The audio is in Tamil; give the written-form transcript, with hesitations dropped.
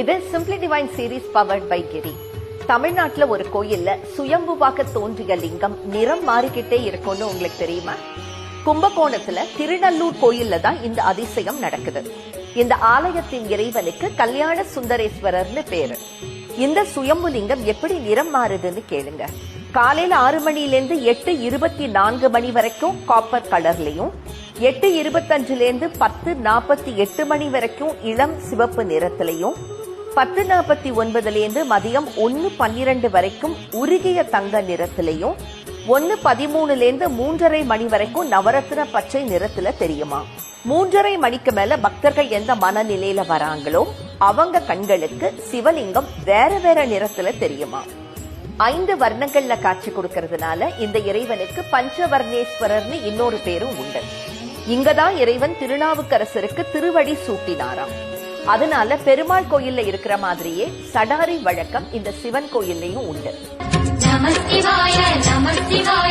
இது simply divine series powered by Giri. தமிழ்நாட்டுல ஒரு கோயில்ல சுயம்புவாக தோன்றிய லிங்கம் நிறம் மாறிக்கிட்டே இருக்கும்னு உங்களுக்கு தெரியுமா? கும்பகோணத்துல திருநல்லூர் கோயில்ல தான் இந்த அதிசயம் நடக்குது. இந்த ஆலயத்தின் இறைவனுக்கு கல்யாண சுந்தரேஸ்வரர்னு பேரு. இந்த சுயம்பு லிங்கம் எப்படி நிறம் மாறுதுன்னு கேளுங்க. காலையில 6 மணிலேருந்து 8:24 மணி வரைக்கும் காப்பர் கலர்லயும், 8:25 10:48 மணி வரைக்கும் இளம் சிவப்பு நிறத்திலையும், 10:49 மதியம் 1:12 வரைக்கும் உருகிய தங்க நிறத்திலையும், 1:13 3:30 மணி வரைக்கும் நவரத்ன பச்சை நிறத்துல தெரியுமா. 3:30 மணிக்கு மேல பக்தர்கள் எந்த மனநிலையில வராங்களோ அவங்க கண்களுக்கு சிவலிங்கம் வேற வேற நிறத்துல தெரியுமா. 5 வர்ணங்கள்ல காட்சி கொடுக்கறதுனால இந்த இறைவனுக்கு பஞ்சவர்ணேஸ்வரர்னு இன்னொரு பேரும் உண்டு. இங்கதான் இறைவன் திருநாவுக்கரசருக்கு திருவடி சூட்டினாராம். அதனால பெருமாள் கோயில்ல இருக்கிற மாதிரியே சடாரி வழக்கம் இந்த சிவன் கோயில்லையும் உண்டு. நமசிவாய நமசிவாய.